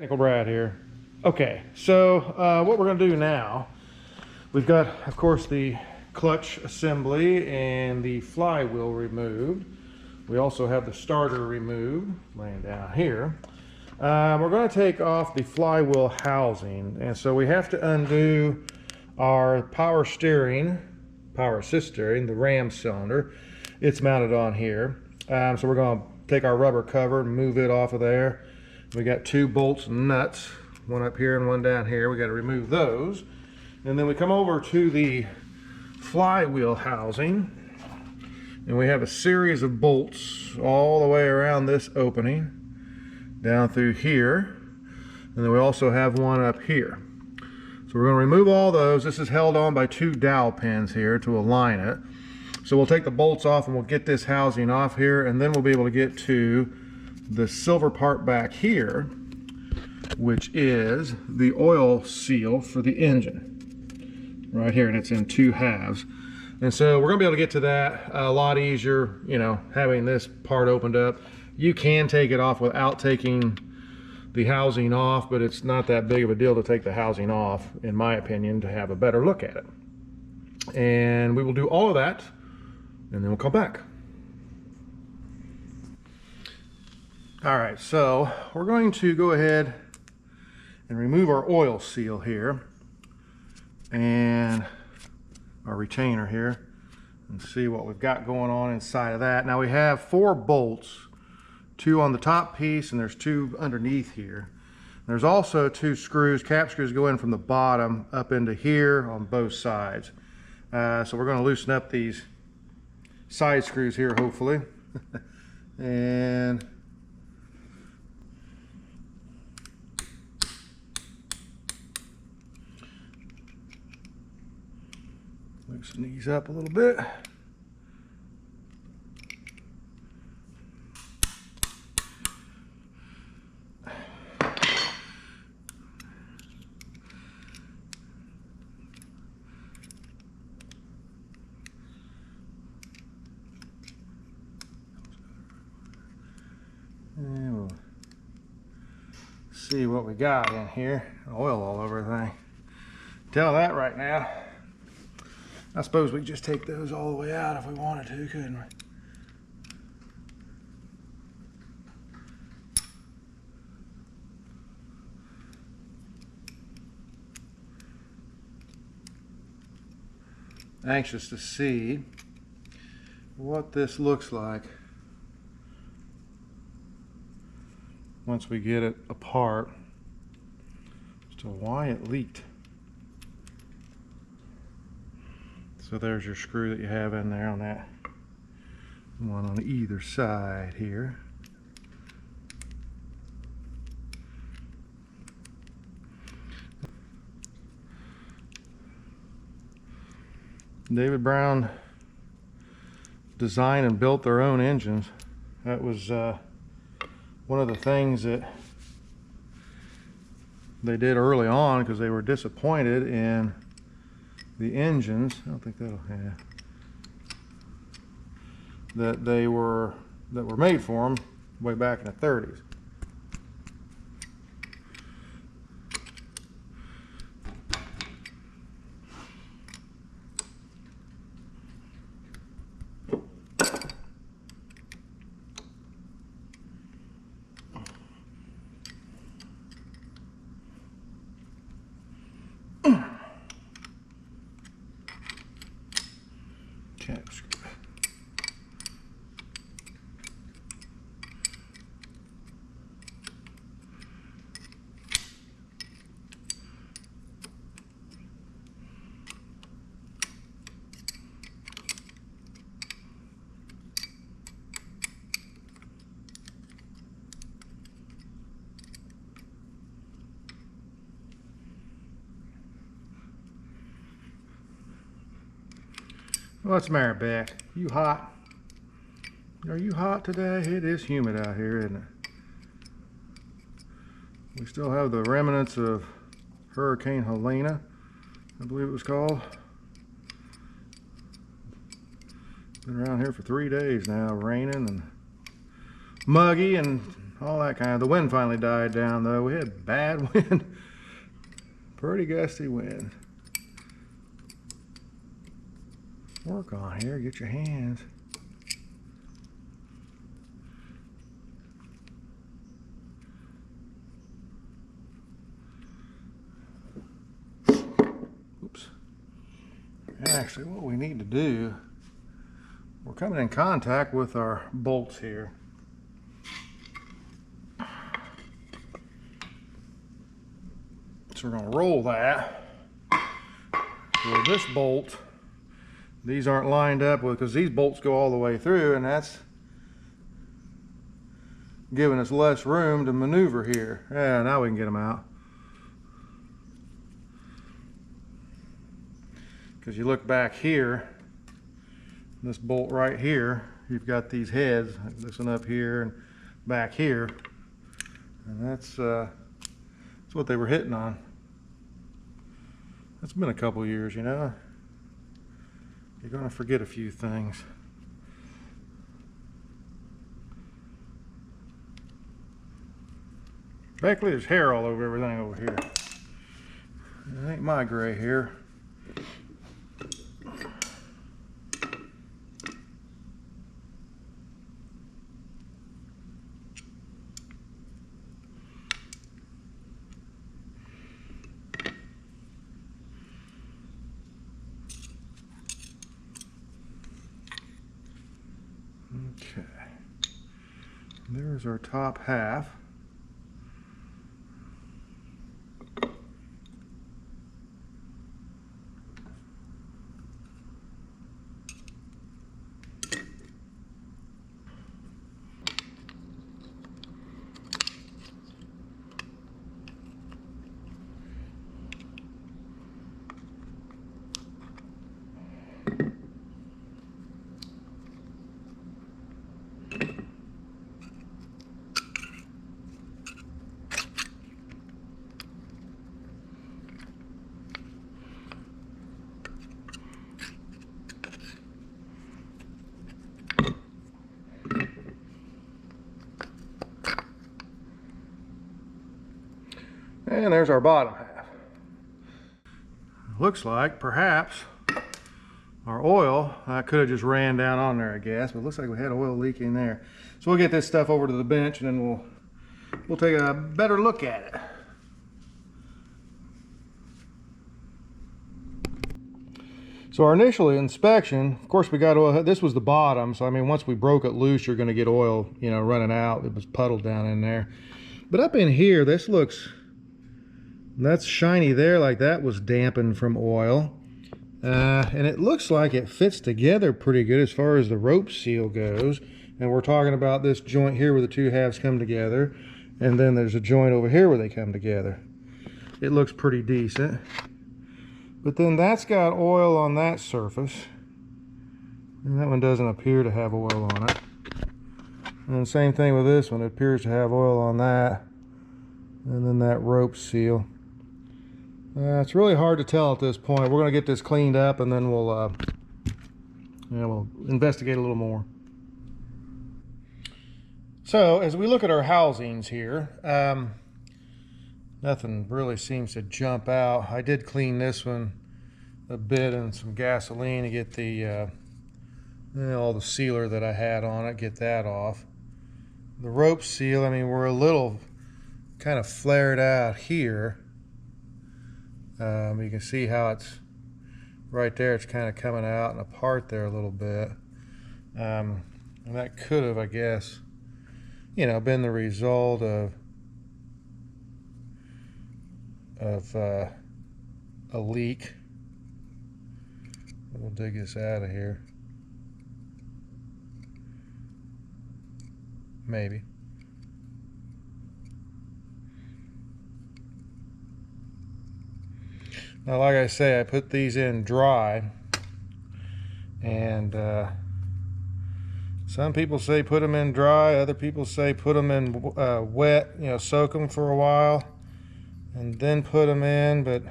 Technical Brad here. Okay, so what we're going to do now, we've got, of course, the clutch assembly and the flywheel removed. We also have the starter removed, laying down here. We're going to take off the flywheel housing, and so we have to undo our power assist steering, the ram cylinder. It's mounted on here. So we're going to take our rubber cover and move it off of there. We got two bolts and nuts, one up here and one down here. We got to remove those. And then we come over to the flywheel housing, and we have a series of bolts all the way around this opening down through here, and then we also have one up here. So we're going to remove all those. This is held on by two dowel pins here to align it. So we'll take the bolts off and we'll get this housing off here, and then we'll be able to get to the silver part back here, which is the oil seal for the engine right here, and it's in two halves. And so we're going to be able to get to that a lot easier, you know, having this part opened up. You can take it off without taking the housing off, but it's not that big of a deal to take the housing off, in my opinion, to have a better look at it. And we will do all of that, and then we'll come back. All right, so we're going to go ahead and remove our oil seal here and our retainer here and see what we've got going on inside of that. Now we have 4 bolts, 2 on the top piece, and there's 2 underneath here. There's also 2 screws, cap screws go in from the bottom up into here on both sides. So we're going to loosen up these side screws here, hopefully. And loosen these up a little bit. And we'll see what we got in here. Oil all over everything. Tell that right now. I suppose we could just take those all the way out if we wanted to, couldn't we? Anxious to see what this looks like once we get it apart as to why it leaked. So there's your screw that you have in there on that one on either side here. David Brown designed and built their own engines. That was one of the things that they did early on because they were disappointed in the engines. I don't think that'll have that were made for them way back in the 30s. Cap screw. What's the matter, Beck? You hot? Are you hot today? It is humid out here, isn't it? We still have the remnants of Hurricane Helena, I believe it was called. Been around here for 3 days now, raining and muggy and all that kind of. The wind finally died down though. We had bad wind, pretty gusty wind. Work on here, get your hands. Oops. Actually, what we need to do, we're coming in contact with our bolts here. So we're going to roll that. So this bolt, these aren't lined up with, because these bolts go all the way through, and that's giving us less room to maneuver here. Yeah, now we can get them out. Because you look back here, this bolt right here, you've got these heads, this one up here and back here, and that's what they were hitting on. It's been a couple years, you know. You're going to forget a few things. Basically, there's hair all over everything over here. It ain't my gray hair. Okay, there's our top half. And there's our bottom half. Looks like perhaps our oil, I could have just ran down on there, I guess, but it looks like we had oil leaking there. So we'll get this stuff over to the bench and then we'll take a better look at it. So our initial inspection, of course, we got oil. This was the bottom, so I mean, once we broke it loose, you're going to get oil, you know, running out. It was puddled down in there. But up in here, this looks, that's shiny there, like that was dampened from oil. And it looks like it fits together pretty good as far as the rope seal goes. And we're talking about this joint here where the two halves come together. And then there's a joint over here where they come together. It looks pretty decent. But then that's got oil on that surface. And that one doesn't appear to have oil on it. And same thing with this one. It appears to have oil on that. And then that rope seal. It's really hard to tell at this point. We're going to get this cleaned up and then we'll investigate a little more. So as we look at our housings here, nothing really seems to jump out. I did clean this one a bit in some gasoline to get the all the sealer that I had on it, get that off. The rope seal, I mean, we're a little kind of flared out here. You can see how it's right there. It's kind of coming out and apart there a little bit. And that could have, I guess, you know, been the result of a leak. We'll dig this out of here. Maybe. Now, like I say, I put these in dry, and some people say put them in dry, other people say put them in wet, you know, soak them for a while, and then put them in, but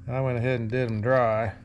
I went ahead and did them dry.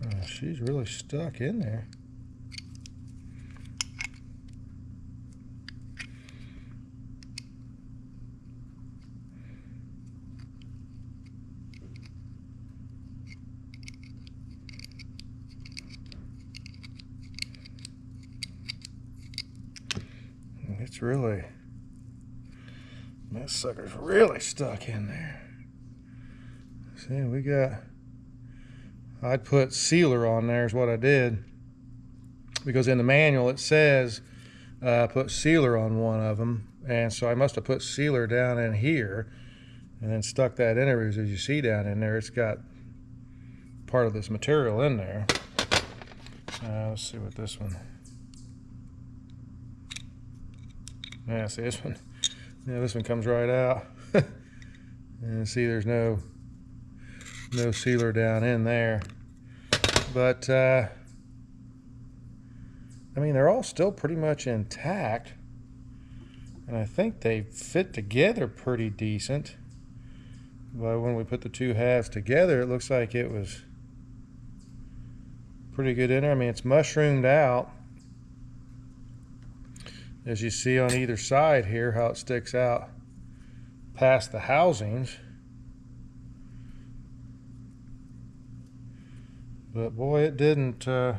Oh, she's really stuck in there. It's really, that sucker's really stuck in there. See, we got, I'd put sealer on there is what I did, because in the manual it says put sealer on one of them, and so I must have put sealer down in here and then stuck that in there, because as you see down in there, it's got part of this material in there. Let's see what this one. Yeah, see this one. Yeah, this one comes right out. And see, there's no sealer down in there. But I mean, they're all still pretty much intact, and I think they fit together pretty decent. But when we put the two halves together, it looks like it was pretty good in there. I mean, it's mushroomed out, as you see on either side here, how it sticks out past the housings. But boy, it didn't, and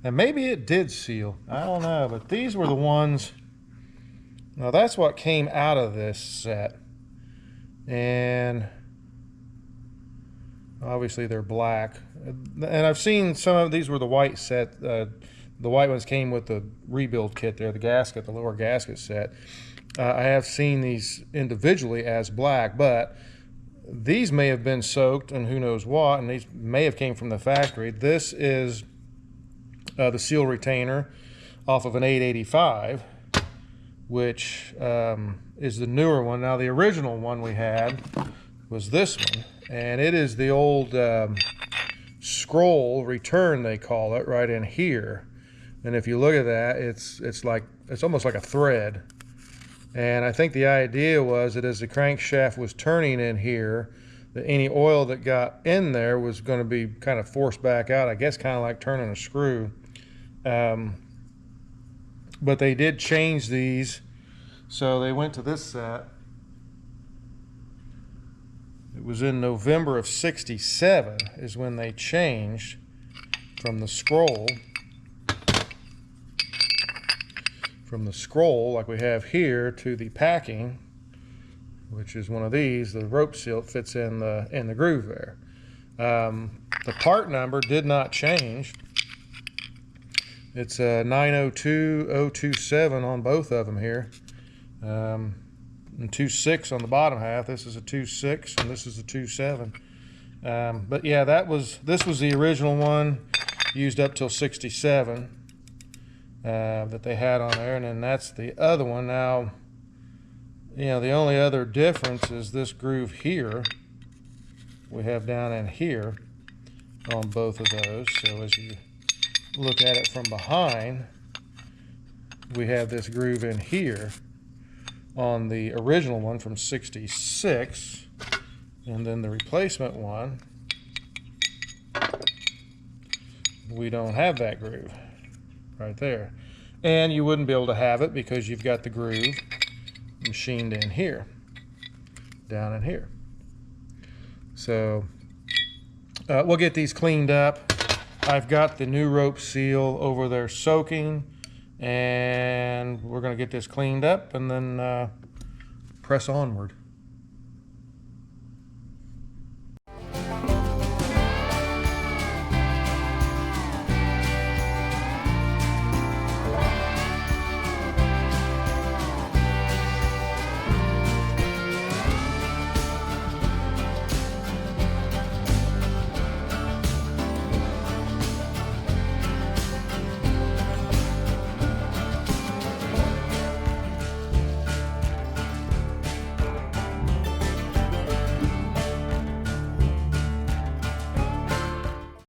maybe it did seal, I don't know, but these were the ones. Now that's what came out of this set, and obviously they're black. And I've seen some of these were the white set. The white ones came with the rebuild kit there, the gasket, the lower gasket set. I have seen these individually as black, but these may have been soaked and who knows what, and these may have came from the factory. This is the seal retainer off of an e18, which is the newer one. Now the original one we had was this one, and it is the old scroll return, they call it, right in here. And if you look at that, it's almost like a thread. And I think the idea was that as the crankshaft was turning in here, that any oil that got in there was going to be kind of forced back out, I guess kind of like turning a screw. But they did change these, so they went to this set. It was in November of '67 is when they changed from the scroll like we have here to the packing, which is one of these. The rope seal fits in the groove there. The part number did not change. It's a 902027 on both of them here, and 26 on the bottom half. This is a 26 and this is a 27. But yeah, this was the original one used up till '67. That they had on there, and then that's the other one. Now, you know, the only other difference is this groove here we have down in here on both of those. So as you look at it from behind, we have this groove in here on the original one from '66, and then the replacement one, we don't have that groove right there. And you wouldn't be able to have it because you've got the groove machined in here, down in here. So we'll get these cleaned up. I've got the new rope seal over there soaking, and we're going to get this cleaned up and then press onward.